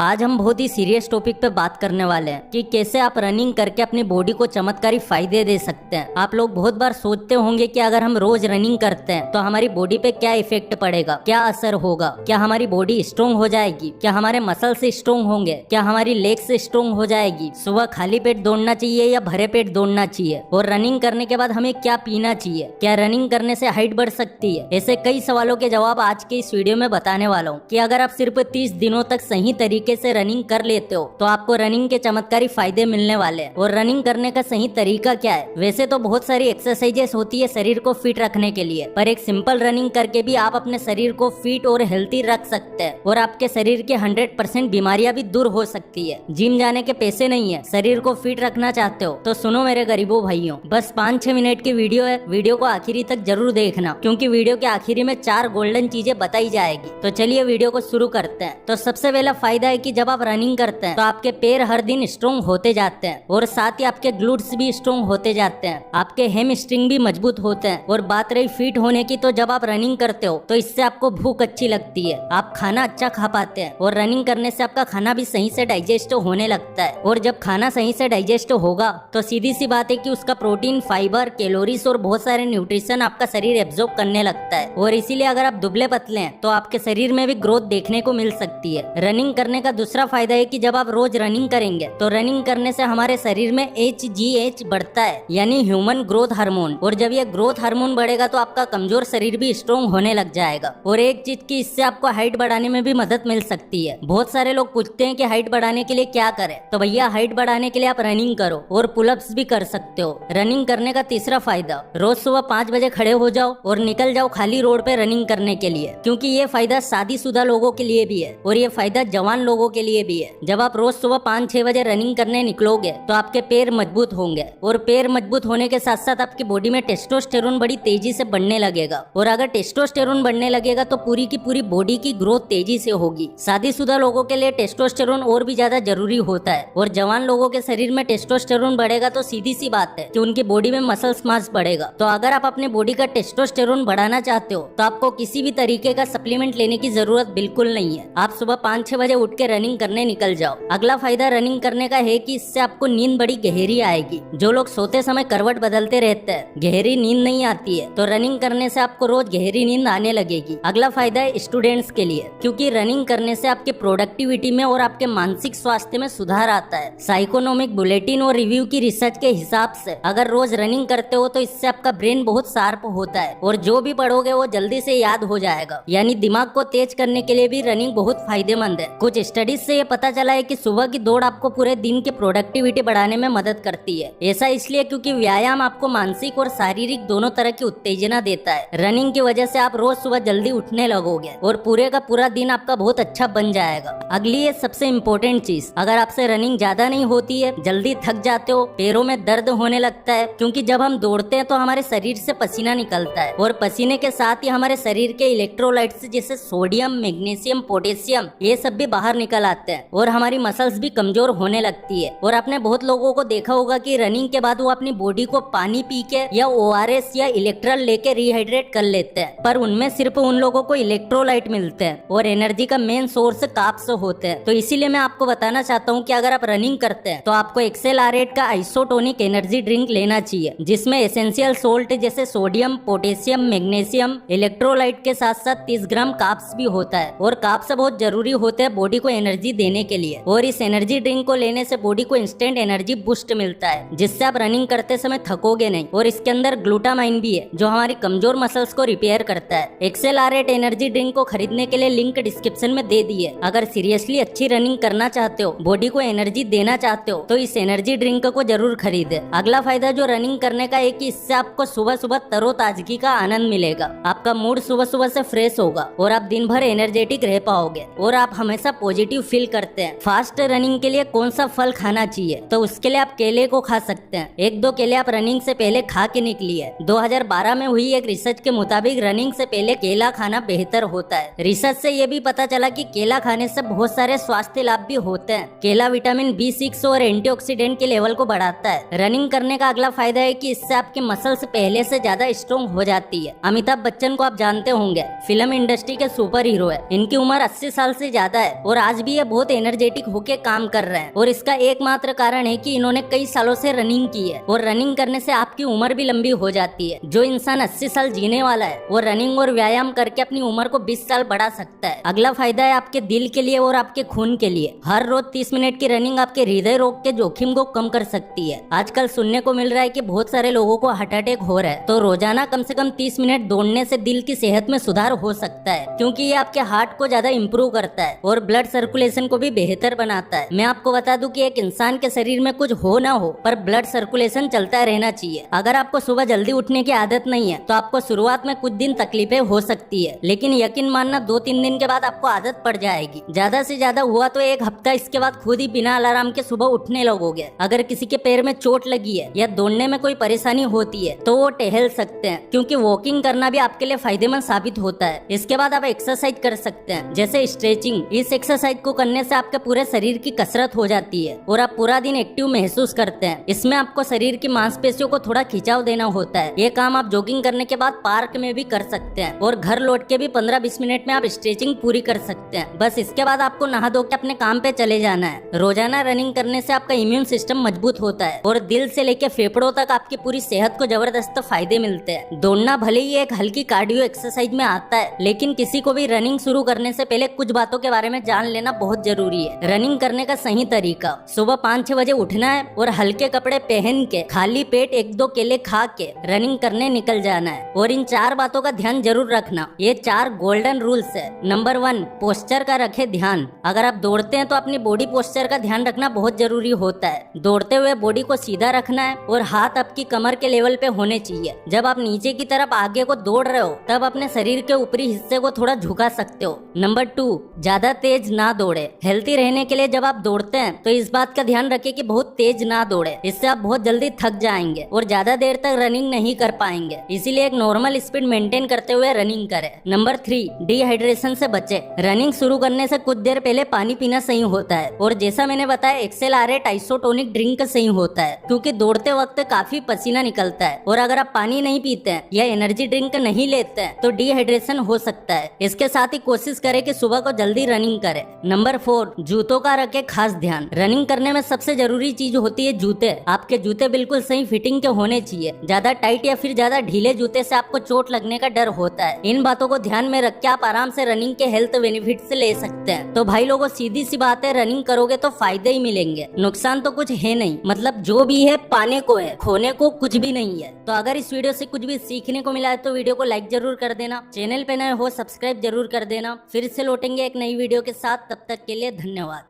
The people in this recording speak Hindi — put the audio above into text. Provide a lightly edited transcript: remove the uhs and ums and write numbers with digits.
आज हम बहुत ही सीरियस टॉपिक पे बात करने वाले हैं कि कैसे आप रनिंग करके अपनी बॉडी को चमत्कारी फायदे दे सकते हैं। आप लोग बहुत बार सोचते होंगे कि अगर हम रोज रनिंग करते हैं तो हमारी बॉडी पे क्या इफेक्ट पड़ेगा, क्या असर होगा, क्या हमारी बॉडी स्ट्रोंग हो जाएगी, क्या हमारे मसल्स स्ट्रोंग होंगे, क्या हमारी लेग्स स्ट्रोंग हो जाएगी, सुबह खाली पेट दौड़ना चाहिए या भरे पेट दौड़ना चाहिए, और रनिंग करने के बाद हमें क्या पीना चाहिए, क्या रनिंग करने से हाइट बढ़ सकती है। ऐसे कई सवालों के जवाब आज के इस वीडियो में बताने वाला हूँ कि अगर आप सिर्फ 30 दिनों तक सही तरीके से रनिंग कर लेते हो तो आपको रनिंग के चमत्कारी फायदे मिलने वाले हैं। और रनिंग करने का सही तरीका क्या है? वैसे तो बहुत सारी एक्सरसाइजेस होती है शरीर को फिट रखने के लिए, पर एक सिंपल रनिंग करके भी आप अपने शरीर को फिट और हेल्थी रख सकते हैं और आपके शरीर के 100% बीमारियां भी दूर हो सकती है। जिम जाने के पैसे नहीं है, शरीर को फिट रखना चाहते हो तो सुनो मेरे गरीबों भाइयों, बस 5-6 मिनट की वीडियो है, वीडियो को आखिरी तक जरूर देखना क्योंकि वीडियो के आखिरी में 4 गोल्डन चीजें बताई जाएगी। तो चलिए वीडियो को शुरू करते हैं। तो सबसे पहला फायदा है कि जब आप रनिंग करते हैं तो आपके पैर हर दिन स्ट्रोंग होते जाते हैं और साथ ही आपके ग्लूट्स भी स्ट्रोंग होते जाते हैं, आपके हैमस्ट्रिंग भी मजबूत होते हैं। और बात रही फिट होने की, तो जब आप रनिंग करते हो तो इससे आपको भूख अच्छी लगती है, आप खाना अच्छा खा पाते हैं और रनिंग करने से आपका खाना भी सही से डाइजेस्ट होने लगता है। और जब खाना सही से डाइजेस्ट होगा तो सीधी सी बात है कि उसका प्रोटीन, फाइबर, कैलोरीज और बहुत सारे न्यूट्रिशन आपका शरीर एब्जॉर्ब करने लगता है। और इसीलिए अगर आप दुबले पतले हैं तो आपके शरीर में भी ग्रोथ देखने को मिल सकती है। रनिंग करने का दूसरा फायदा है कि जब आप रोज रनिंग करेंगे तो रनिंग करने से हमारे शरीर में HGH बढ़ता है, यानी ह्यूमन ग्रोथ हार्मोन। और जब ये ग्रोथ हार्मोन बढ़ेगा तो आपका कमजोर शरीर भी स्ट्रोंग होने लग जाएगा। और एक चीज की इससे आपको हाइट बढ़ाने में भी मदद मिल सकती है। बहुत सारे लोग पूछते हैं कि हाइट बढ़ाने के लिए क्या करें, तो भैया हाइट बढ़ाने के लिए आप रनिंग करो और पुलअप्स भी कर सकते हो। रनिंग करने का तीसरा फायदा, रोज सुबह 5 बजे खड़े हो जाओ और निकल जाओ खाली रोड पे रनिंग करने के लिए, क्योंकि ये फायदा शादीशुदा लोगों के लिए भी है और ये फायदा जवान लोगों के लिए भी है। जब आप रोज सुबह 5-6 बजे रनिंग करने निकलोगे तो आपके पैर मजबूत होंगे और पैर मजबूत होने के साथ साथ आपकी बॉडी में टेस्टोस्टेरोन बड़ी तेजी से बढ़ने लगेगा। और अगर टेस्टोस्टेरोन बढ़ने लगेगा तो पूरी की पूरी बॉडी की ग्रोथ तेजी से होगी। शादीशुदा लोगों के लिए टेस्टोस्टेरोन और भी ज्यादा जरूरी होता है और जवान लोगों के शरीर में टेस्टोस्टेरोन बढ़ेगा तो सीधी सी बात है कि उनकी बॉडी में मसल्स मास बढ़ेगा। तो अगर आप अपने बॉडी का टेस्टोस्टेरोन बढ़ाना चाहते हो तो आपको किसी भी तरीके का सप्लीमेंट लेने की जरूरत बिल्कुल नहीं है। आप सुबह 5-6 बजे उठ के रनिंग करने निकल जाओ। अगला फायदा रनिंग करने का है कि इससे आपको नींद बड़ी गहरी आएगी। जो लोग सोते समय करवट बदलते रहते हैं, गहरी नींद नहीं आती है, तो रनिंग करने से आपको रोज गहरी नींद आने लगेगी। अगला फायदा है स्टूडेंट्स के लिए, क्योंकि रनिंग करने से आपके प्रोडक्टिविटी में और आपके मानसिक स्वास्थ्य में सुधार आता है। साइकोनॉमिक बुलेटिन और रिव्यू की रिसर्च के हिसाब से अगर रोज रनिंग करते हो तो इससे आपका ब्रेन बहुत शार्प होता है और जो भी पढ़ोगे वो जल्दी से याद हो जाएगा। यानी दिमाग को तेज करने के लिए भी रनिंग बहुत फायदेमंद है। कुछ स्टडीज से ये पता चला है कि सुबह की दौड़ आपको पूरे दिन की प्रोडक्टिविटी बढ़ाने में मदद करती है। ऐसा इसलिए क्योंकि व्यायाम आपको मानसिक और शारीरिक दोनों तरह की उत्तेजना देता है। रनिंग की वजह से आप रोज सुबह जल्दी उठने लगोगे और पूरे का पूरा दिन आपका बहुत अच्छा बन जाएगा। अगली है सबसे इम्पोर्टेंट चीज, अगर आपसे रनिंग ज्यादा नहीं होती है, जल्दी थक जाते हो, पैरों में दर्द होने लगता है, क्योंकि जब हम दौड़ते हैं तो हमारे शरीर से पसीना निकलता है और पसीने के साथ ही हमारे शरीर के इलेक्ट्रोलाइट्स जैसे सोडियम, मैग्नीशियम, पोटेशियम, ये सब भी बाहर निकल आते हैं और हमारी मसल्स भी कमजोर होने लगती है। और आपने बहुत लोगों को देखा होगा कि रनिंग के बाद वो अपनी बॉडी को पानी पी के या ORS या इलेक्ट्रोल लेके रिहाइड्रेट कर लेते हैं, पर उनमें सिर्फ उन लोगों को इलेक्ट्रोलाइट मिलते हैं और एनर्जी का मेन सोर्स कार्ब्स होते हैं। तो इसीलिए मैं आपको बताना चाहता हूँ कि अगर आप रनिंग करते हैं तो आपको एक्सेलरेट का आइसोटोनिक एनर्जी ड्रिंक लेना चाहिए, जिसमें एसेंशियल सोल्ट जैसे सोडियम, पोटेशियम, मैग्नीशियम, इलेक्ट्रोलाइट के साथ साथ 30 ग्राम कार्ब्स भी होता है। और कार्ब्स बहुत जरूरी होते हैं बॉडी को एनर्जी देने के लिए। और इस एनर्जी ड्रिंक को लेने से बॉडी को इंस्टेंट एनर्जी बूस्ट मिलता है, जिससे आप रनिंग करते समय थकोगे नहीं। और इसके अंदर ग्लूटामाइन भी है जो हमारी कमजोर मसल्स को रिपेयर करता है। एक्सेलरेट एनर्जी ड्रिंक को खरीदने के लिए लिंक डिस्क्रिप्शन में दे दी है। अगर सीरियसली अच्छी रनिंग करना चाहते हो, बॉडी को एनर्जी देना चाहते हो, तो इस एनर्जी ड्रिंक को जरूर खरीदे। अगला फायदा जो रनिंग करने का है कि इससे आपको सुबह सुबह तरोताजगी का आनंद मिलेगा। आपका मूड सुबह सुबह से फ्रेश होगा और आप दिन भर एनर्जेटिक रह पाओगे और आप हमेशा पॉजिटिव फील करते हैं। फास्ट रनिंग के लिए कौन सा फल खाना चाहिए? तो उसके लिए आप केले को खा सकते हैं। 1-2 केले आप रनिंग से पहले खा के निकलिए। 2012 में हुई एक रिसर्च के मुताबिक रनिंग से पहले केला खाना बेहतर होता है। रिसर्च से ये भी पता चला कि केला खाने से बहुत सारे स्वास्थ्य लाभ भी होते हैं। केला विटामिन B6 और एंटीऑक्सीडेंट के लेवल को बढ़ाता है। रनिंग करने का अगला फायदा है कि इससे आपकी मसल्स पहले से ज्यादा स्ट्रॉन्ग हो जाती है। अमिताभ बच्चन को आप जानते होंगे, फिल्म इंडस्ट्री के सुपर हीरो है। इनकी उम्र 80 साल से ज्यादा है और आज भी ये बहुत एनर्जेटिक होके काम कर रहे हैं। और इसका एकमात्र कारण है कि इन्होंने कई सालों से रनिंग की है और रनिंग करने से आपकी उम्र भी लंबी हो जाती है। जो इंसान 80 साल जीने वाला है वो रनिंग और व्यायाम करके अपनी उम्र को 20 साल बढ़ा सकता है। अगला फायदा है आपके दिल के लिए और आपके खून के लिए। हर रोज 30 मिनट की रनिंग आपके हृदय रोग के जोखिम को कम कर सकती है। आजकल सुनने को मिल रहा है कि बहुत सारे लोगों को हार्ट अटैक हो रहा है, तो रोजाना कम से कम 30 मिनट दौड़ने से दिल की सेहत में सुधार हो सकता है, क्योंकि ये आपके हार्ट को ज्यादा इंप्रूव करता है और ब्लड सर्कुलेशन को भी बेहतर बनाता है। मैं आपको बता दूं कि एक इंसान के शरीर में कुछ हो ना हो पर ब्लड सर्कुलेशन चलता रहना चाहिए। अगर आपको सुबह जल्दी उठने की आदत नहीं है तो आपको शुरुआत में कुछ दिन तकलीफें हो सकती है, लेकिन यकीन मानना 2-3 दिन के बाद आपको आदत पड़ जाएगी। ज्यादा से ज्यादा हुआ तो 1 हफ्ता, इसके बाद खुद ही बिना अलार्म के सुबह उठने लगोगे। अगर किसी के पैर में चोट लगी है या दौड़ने में कोई परेशानी होती है तो वो टहल सकते हैं, क्योंकि वॉकिंग करना भी आपके लिए फायदेमंद साबित होता है। इसके बाद आप एक्सरसाइज कर सकते हैं, जैसे स्ट्रेचिंग। इस एक्सरसाइज को करने से आपके पूरे शरीर की कसरत हो जाती है और आप पूरा दिन एक्टिव महसूस करते हैं। इसमें आपको शरीर की मांसपेशियों को थोड़ा खिंचाव देना होता है। ये काम आप जॉगिंग करने के बाद पार्क में भी कर सकते हैं और घर लौट के भी 15-20 मिनट में आप स्ट्रेचिंग पूरी कर सकते हैं। बस इसके बाद आपको नहा धो के अपने काम पे चले जाना है। रोजाना रनिंग करने से आपका इम्यून सिस्टम मजबूत होता है और दिल से लेकर फेफड़ों तक आपकी पूरी सेहत को जबरदस्त फायदे मिलते हैं। दौड़ना भले ही एक हल्की कार्डियो एक्सरसाइज में आता है, लेकिन किसी को भी रनिंग शुरू करने से पहले कुछ बातों के बारे में जान लेना बहुत जरूरी है। रनिंग करने का सही तरीका: सुबह 5-6 बजे उठना है और हल्के कपड़े पहन के खाली पेट 1-2 केले खा के रनिंग करने निकल जाना है। और इन 4 बातों का ध्यान जरूर रखना। ये 4 गोल्डन रूल्स है। नंबर 1, पोस्चर का रखे ध्यान। अगर आप दौड़ते हैं तो अपनी बॉडी पोस्चर का ध्यान रखना बहुत जरूरी होता है। दौड़ते हुए बॉडी को सीधा रखना है और हाथ आपकी कमर के लेवल पे होने चाहिए। जब आप नीचे की तरफ आगे को दौड़ रहे हो तब अपने शरीर के ऊपरी हिस्से को थोड़ा झुका सकते हो। नंबर 2, ज्यादा तेज ना दौड़े। हेल्थी रहने के लिए जब आप दौड़ते हैं तो इस बात का ध्यान रखें कि बहुत तेज ना दौड़े, इससे आप बहुत जल्दी थक जाएंगे और ज्यादा देर तक रनिंग नहीं कर पाएंगे। इसीलिए एक नॉर्मल स्पीड मेंटेन करते हुए रनिंग करें। नंबर 3, डिहाइड्रेशन से बचे। रनिंग शुरू करने से कुछ देर पहले पानी पीना सही होता है और जैसा मैंने बताया XLRA आइसोटोनिक ड्रिंक सही होता है, क्योंकि दौड़ते वक्त काफी पसीना निकलता है और अगर आप पानी नहीं पीते हैं या एनर्जी ड्रिंक नहीं लेते हैं तो डिहाइड्रेशन हो सकता है। इसके साथ ही कोशिश करें कि सुबह को जल्दी रनिंग करें। नंबर 4, जूतों का रखें खास ध्यान। रनिंग करने में सबसे जरूरी चीज होती है जूते। आपके जूते बिल्कुल सही फिटिंग के होने चाहिए। ज्यादा टाइट या फिर ज्यादा ढीले जूते से आपको चोट लगने का डर होता है। इन बातों को ध्यान में रख के आप आराम से रनिंग के हेल्थ बेनिफिट्स ले सकते हैं। तो भाई लोगों, सीधी सी बात है, रनिंग करोगे तो फायदे ही मिलेंगे, नुकसान तो कुछ है नहीं। मतलब जो भी है पाने को है, खोने को कुछ भी नहीं है। तो अगर इस वीडियो से कुछ भी सीखने को मिला है तो वीडियो को लाइक जरूर कर देना। चैनल पे नए हो सब्सक्राइब जरूर कर देना। फिर से लौटेंगे एक नई वीडियो के साथ, तब तक के लिए धन्यवाद।